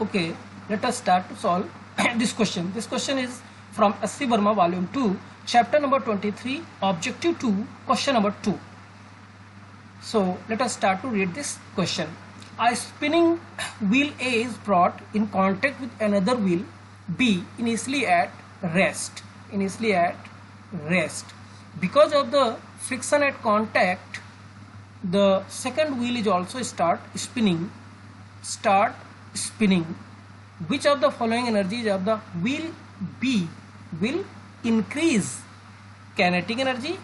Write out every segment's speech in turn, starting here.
Okay, let us start to solve this question. This question is from S.C. Verma, Volume 2, Chapter number 23, Objective 2, Question number 2. So, let us start to read this question. A spinning wheel A is brought in contact with another wheel B initially at rest. Because of the friction at contact, the second wheel is also start spinning. Which of the following energies of the wheel B will increase? Kinetic energy,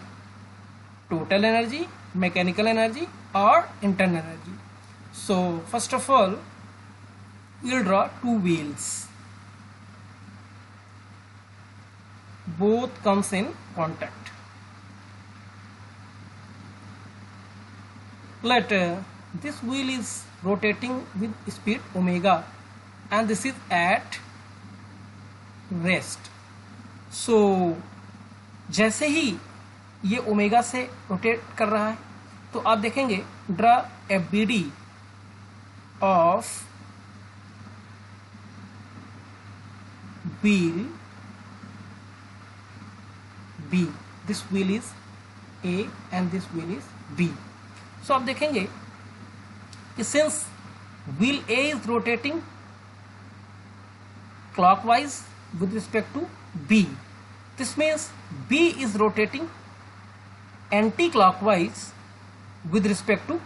total energy, mechanical energy, or internal energy? So first of all, we will draw two wheels. Both comes in contact. Let this wheel is rotating with speed omega and this is at rest. So जैसे ही ये omega से rotate कर रहा है तो आप देखेंगे draw FBD of wheel B. This wheel is A and this wheel is B. So आप देखेंगे कि since wheel A is rotating clockwise with respect to B, this means B is rotating anti-clockwise with respect to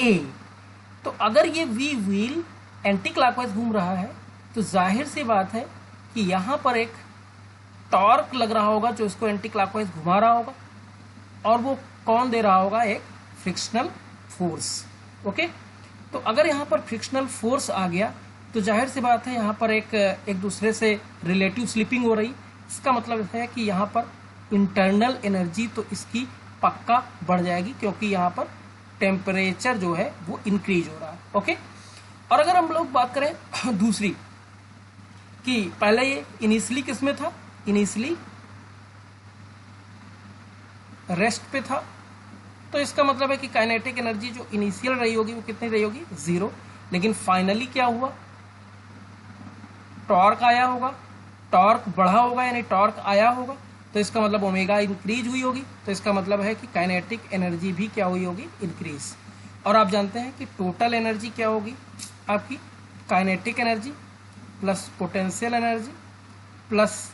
A. तो अगर ये V wheel anti clockwise घूम रहा है तो जाहिर सी बात है कि यहाँ पर एक टॉर्क लग रहा होगा जो इसको एंटी क्लॉकवाइज घुमा रहा होगा और वो कौन दे रहा होगा? एक फ्रिक्शनल फोर्स. ओके, तो अगर यहाँ पर फ्रिक्शनल फोर्स आ गया तो जाहिर सी बात है यहाँ पर एक दूसरे से रिलेटिव स्लिपिंग हो रही. इसका मतलब है कि यहाँ पर इंटरनल एनर्जी तो इसकी पक्का बढ़ जाएगी क्योंकि यहाँ पर टेम्परेचर जो है वो इंक्रीज हो रहा है. ओके, और अगर हम लोग बात करें दूसरी कि पहले ये इनिशियली किस में था? इनिशियली रेस्ट पे था, तो इसका मतलब है कि काइनेटिक एनर्जी जो इनिशियल रही होगी वो कितनी रही होगी? 0. लेकिन फाइनली क्या हुआ? टॉर्क आया होगा, टॉर्क बढ़ा होगा यानी टॉर्क आया होगा, तो इसका मतलब ओमेगा इंक्रीज हुई होगी. तो इसका मतलब है कि काइनेटिक एनर्जी भी क्या हुई होगी? इंक्रीज. और आप जानते हैं कि टोटल एनर्जी क्या होगी आपकी? Kinetic energy plus potential energy plus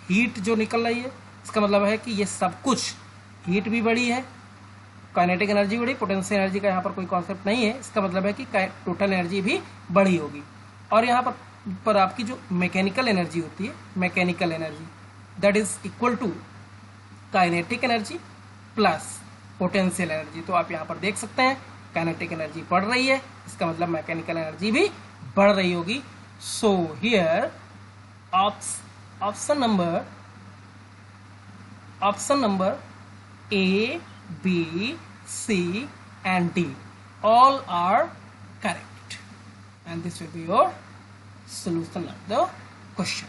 heat जो निकल रही है. इसका मतलब है कि ये सब कुछ, हीट भी बढ़ी है, काइनेटिक एनर्जी बढ़ी, पोटेंशियल एनर्जी का यहाँ पर कोई कॉन्सेप्ट नहीं है. इसका मतलब है कि टोटल एनर्जी भी बढ़ी होगी. और यहाँ पर आपकी जो मैकेनिकल एनर्जी होती है, mechanical energy that is equal to kinetic energy plus potential energy. तो आप यहाँ पर देख सकते हैं काइनेटिक एनर्जी बढ़ रही है, इसका मतलब मैकेनिकल एनर्जी भी बढ़ रही होगी. So here option number A, B, C and D all are correct and this will be your solution of the question.